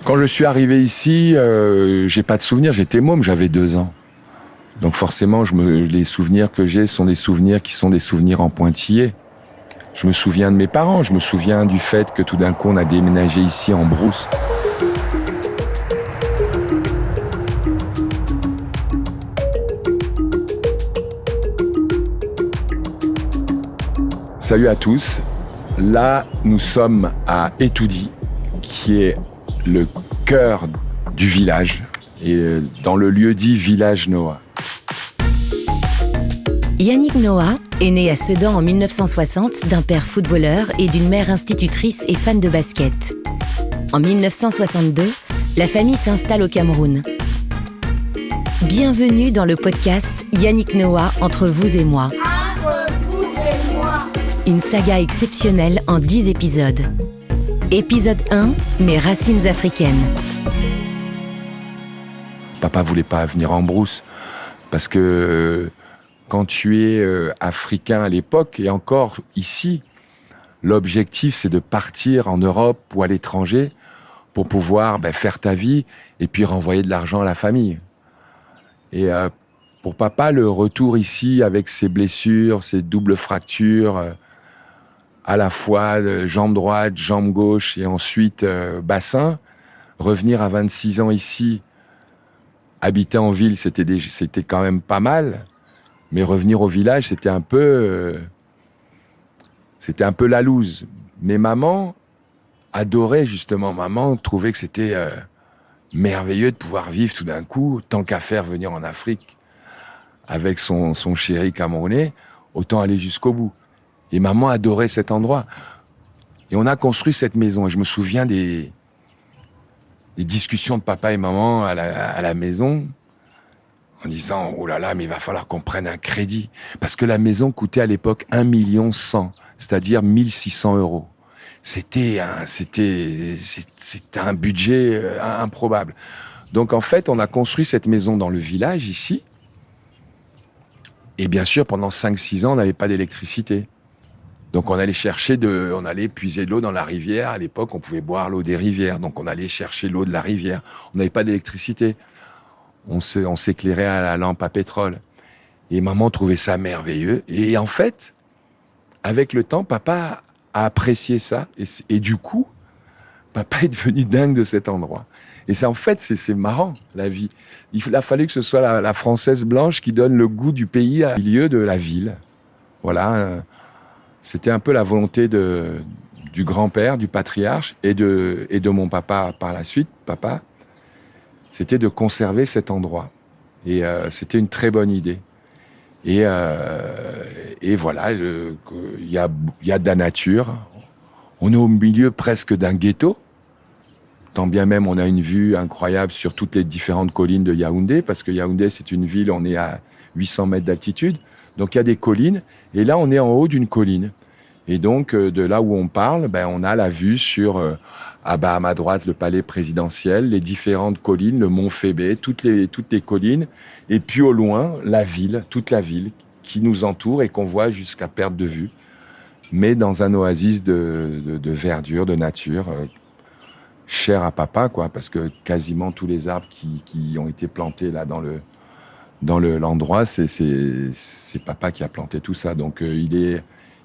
Quand je suis arrivé ici, j'ai pas de souvenirs, j'étais môme, j'avais 2 ans. Donc forcément, les souvenirs que j'ai sont des souvenirs qui sont des souvenirs en pointillés. Je me souviens de mes parents, je me souviens du fait que tout d'un coup on a déménagé ici en brousse. Salut à tous, là nous sommes à Etoudi, qui est le cœur du village, et dans le lieu dit Village Noah. Yannick Noah est né à Sedan en 1960 d'un père footballeur et d'une mère institutrice et fan de basket. En 1962, la famille s'installe au Cameroun. Bienvenue dans le podcast Yannick Noah entre vous et moi. Entre vous et moi. Une saga exceptionnelle en 10 épisodes. Épisode 1, mes racines africaines. Papa voulait pas venir en brousse parce que quand tu es africain à l'époque et encore ici, l'objectif c'est de partir en Europe ou à l'étranger pour pouvoir faire ta vie et puis renvoyer de l'argent à la famille. Et pour papa, le retour ici avec ses blessures, ses doubles fractures, à la fois jambe droite, jambe gauche et ensuite bassin, revenir à 26 ans ici, habiter en ville, c'était quand même pas mal. Mais revenir au village, c'était un peu la loose. Mais maman adorait justement. Maman trouvait que c'était merveilleux de pouvoir vivre tout d'un coup, tant qu'à faire venir en Afrique avec son chéri camerounais, autant aller jusqu'au bout. Et maman adorait cet endroit. Et on a construit cette maison. Et je me souviens des discussions de papa et maman à la maison, en disant « Oh là là, mais il va falloir qu'on prenne un crédit. » Parce que la maison coûtait à l'époque 1 100 000, c'est-à-dire 1 600 €. C'était un budget improbable. Donc en fait, on a construit cette maison dans le village, ici. Et bien sûr, pendant 5-6 ans, on n'avait pas d'électricité. Donc on allait puiser de l'eau dans la rivière. À l'époque, on pouvait boire l'eau des rivières. Donc on allait chercher l'eau de la rivière. On n'avait pas d'électricité. On s'éclairait à la lampe à pétrole. Et maman trouvait ça merveilleux. Et en fait, avec le temps, papa a apprécié ça. Et du coup, papa est devenu dingue de cet endroit. Et c'est marrant, la vie. Il a fallu que ce soit la Française blanche qui donne le goût du pays au milieu de la ville. Voilà. C'était un peu la volonté du grand-père, du patriarche, et de mon papa par la suite, papa. C'était de conserver cet endroit. Et c'était une très bonne idée. Et voilà, il y a de la nature. On est au milieu presque d'un ghetto. Tant bien même, on a une vue incroyable sur toutes les différentes collines de Yaoundé, parce que Yaoundé, c'est une ville, on est à 800 mètres d'altitude. Donc il y a des collines. Et là, on est en haut d'une colline. Et donc, de là où on parle, on a la vue sur, à ma droite, le palais présidentiel, les différentes collines, le mont Fébé, toutes les collines, et puis au loin, toute la ville qui nous entoure et qu'on voit jusqu'à perte de vue, mais dans un oasis de verdure, de nature, cher à papa, quoi, parce que quasiment tous les arbres qui ont été plantés là dans l'endroit, c'est papa qui a planté tout ça. Donc,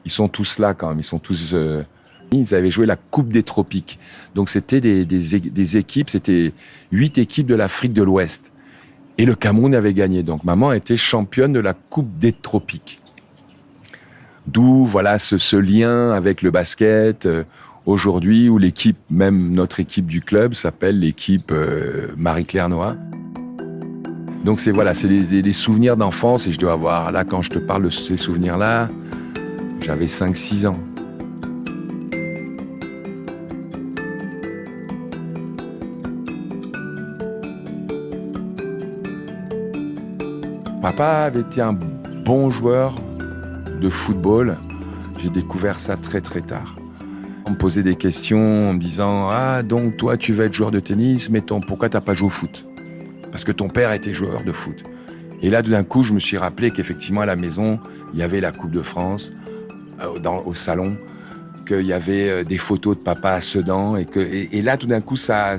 ils sont tous là quand même, ils sont tous... Ils avaient joué la Coupe des Tropiques. Donc c'était des équipes, c'était 8 équipes de l'Afrique de l'Ouest. Et le Cameroun avait gagné. Donc maman a été championne de la Coupe des Tropiques. D'où voilà ce lien avec le basket aujourd'hui, où l'équipe, même notre équipe du club, s'appelle l'équipe Marie-Claire Noah. Donc c'est des souvenirs d'enfance, et je dois avoir, là quand je te parle de ces souvenirs-là, j'avais 5-6 ans. Papa avait été un bon joueur de football. J'ai découvert ça très très tard. On me posait des questions en me disant « Ah, donc toi tu vas être joueur de tennis, mais pourquoi t'as pas joué au foot ?» Parce que ton père était joueur de foot. Et là, d'un coup, je me suis rappelé qu'effectivement, à la maison, il y avait la Coupe de France, au salon. qu'il y avait des photos de papa à Sedan et là tout d'un coup ça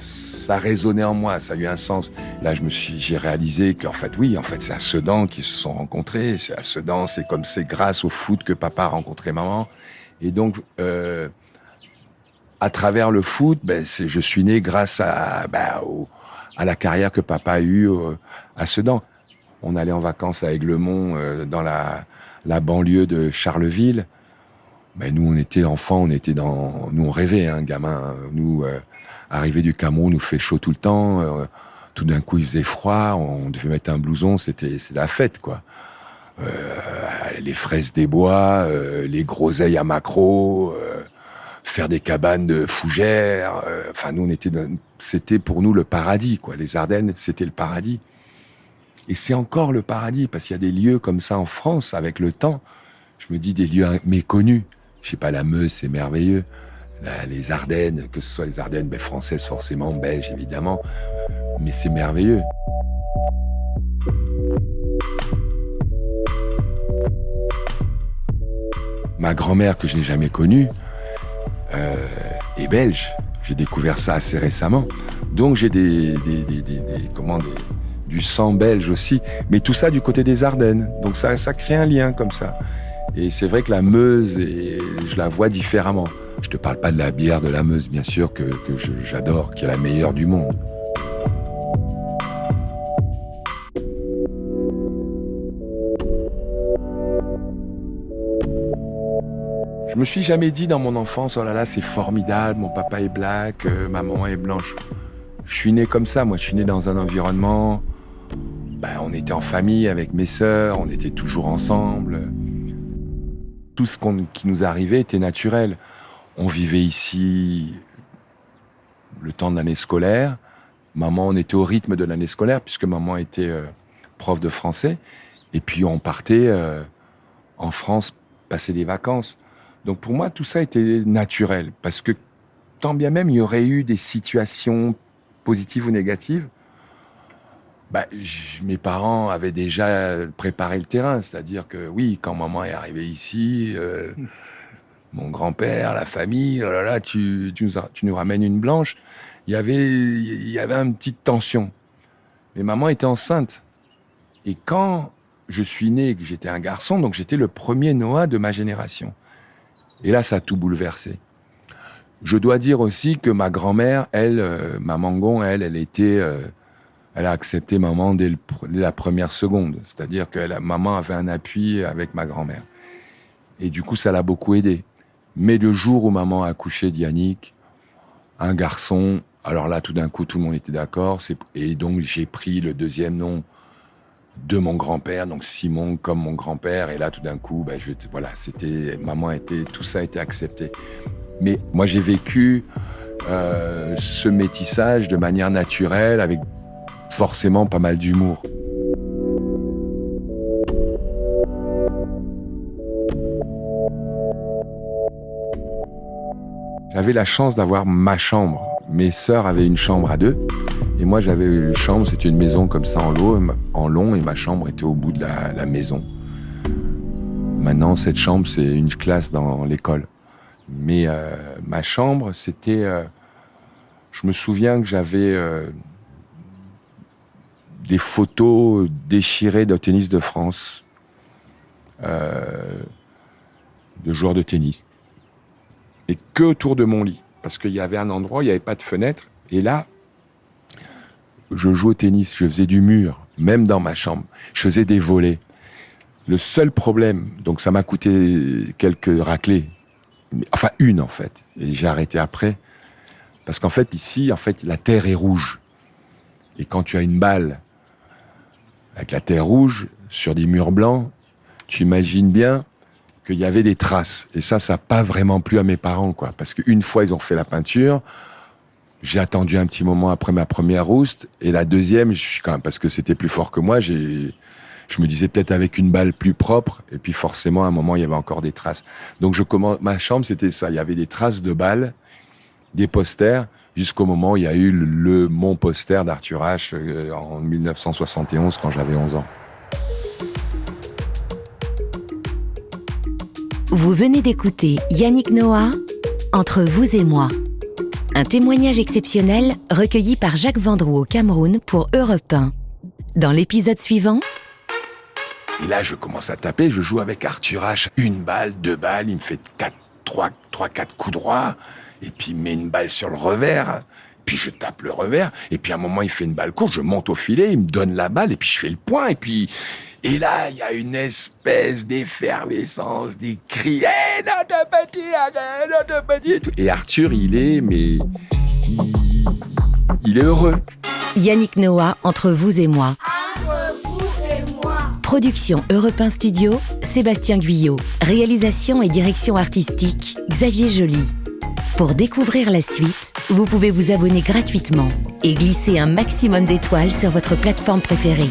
résonnait en moi, ça a eu un sens. Là j'ai réalisé qu'en fait oui, en fait c'est à Sedan qu'ils se sont rencontrés, c'est à Sedan, c'est grâce au foot que papa a rencontré maman. Et donc à travers le foot, je suis né grâce à la carrière que papa a eue à Sedan. On allait en vacances à Aiglemont dans la banlieue de Charleville. Nous, on était enfants, nous on rêvait, gamin. Nous, arrivés du Cameroun, nous fait chaud tout le temps. Tout d'un coup, il faisait froid. On devait mettre un blouson. C'est la fête, quoi. Les fraises des bois, les groseilles à maquereau, faire des cabanes de fougères. Nous, c'était pour nous le paradis, quoi. Les Ardennes, c'était le paradis. Et c'est encore le paradis parce qu'il y a des lieux comme ça en France avec le temps. Je me dis des lieux méconnus. Je sais pas, la Meuse, c'est merveilleux. Les Ardennes, que ce soit les Ardennes françaises forcément, belges évidemment, mais c'est merveilleux. Ma grand-mère, que je n'ai jamais connue, est belge. J'ai découvert ça assez récemment. Donc j'ai du sang belge aussi. Mais tout ça du côté des Ardennes. Donc ça crée un lien comme ça. Et c'est vrai que la Meuse, je la vois différemment. Je te parle pas de la bière de la Meuse, bien sûr, que j'adore, qui est la meilleure du monde. Je me suis jamais dit dans mon enfance, oh là là, c'est formidable, mon papa est black, maman est blanche. Je suis né comme ça, moi, je suis né dans un environnement, on était en famille avec mes sœurs, on était toujours ensemble. Tout ce qui nous arrivait était naturel. On vivait ici le temps de l'année scolaire. Maman, on était au rythme de l'année scolaire, puisque maman était prof de français. Et puis on partait en France passer des vacances. Donc pour moi, tout ça était naturel. Parce que tant bien même il y aurait eu des situations positives ou négatives, mes parents avaient déjà préparé le terrain. C'est-à-dire que oui, quand maman est arrivée ici, mon grand-père, la famille, oh là là, tu nous ramènes une blanche. Il y avait une petite tension. Mais maman était enceinte. Et quand je suis né et que j'étais un garçon, donc j'étais le premier Noah de ma génération. Et là, ça a tout bouleversé. Je dois dire aussi que ma grand-mère, ma Mangon, elle était... elle a accepté maman dès la première seconde. C'est-à-dire que maman avait un appui avec ma grand-mère. Et du coup, ça l'a beaucoup aidé. Mais le jour où maman a accouché d'Yannick, un garçon, alors là, tout d'un coup, tout le monde était d'accord. Et donc, j'ai pris le deuxième nom de mon grand-père, donc Simon comme mon grand-père. Et là, tout d'un coup, tout ça a été accepté. Mais moi, j'ai vécu ce métissage de manière naturelle, avec forcément pas mal d'humour. J'avais la chance d'avoir ma chambre. Mes sœurs avaient une chambre à deux. Et moi, j'avais une chambre, c'était une maison comme ça en long, et ma chambre était au bout de la maison. Maintenant, cette chambre, c'est une classe dans l'école. Mais ma chambre, c'était... je me souviens que j'avais des photos déchirées de tennis de France, de joueurs de tennis. Et que autour de mon lit. Parce qu'il y avait un endroit où il n'y avait pas de fenêtre. Et là, je jouais au tennis, je faisais du mur, même dans ma chambre. Je faisais des volées. Le seul problème, donc ça m'a coûté quelques raclées. Enfin, une en fait. Et j'ai arrêté après. Parce qu'en fait, ici, la terre est rouge. Et quand tu as une balle avec la terre rouge sur des murs blancs, tu imagines bien qu'il y avait des traces. Et ça n'a pas vraiment plu à mes parents, quoi. Parce qu'une fois, ils ont fait la peinture. J'ai attendu un petit moment après ma première rouste. Et la deuxième, parce que c'était plus fort que moi, je me disais peut-être avec une balle plus propre. Et puis forcément, à un moment, il y avait encore des traces. Donc ma chambre, c'était ça. Il y avait des traces de balles, des posters, jusqu'au moment où il y a eu mon poster d'Arthur H. En 1971, quand j'avais 11 ans. Vous venez d'écouter Yannick Noah entre vous et moi. Un témoignage exceptionnel recueilli par Jacques Vendroux au Cameroun pour Europe 1. Dans l'épisode suivant... Et là, je commence à taper, je joue avec Arthur H. 1 balle, 2 balles, il me fait 4 coups droits, et puis il met une balle sur le revers, puis je tape le revers, et puis à un moment, il fait une balle courte, je monte au filet, il me donne la balle, et puis je fais le point, et là, il y a une espèce d'effervescence, des cris, « Hey, notre petit !» Et Arthur, il est heureux. Yannick Noah, entre vous et moi. Entre vous et moi. Production Europe 1 Studio, Sébastien Guyot. Réalisation et direction artistique, Xavier Joly. Pour découvrir la suite, vous pouvez vous abonner gratuitement et glisser un maximum d'étoiles sur votre plateforme préférée.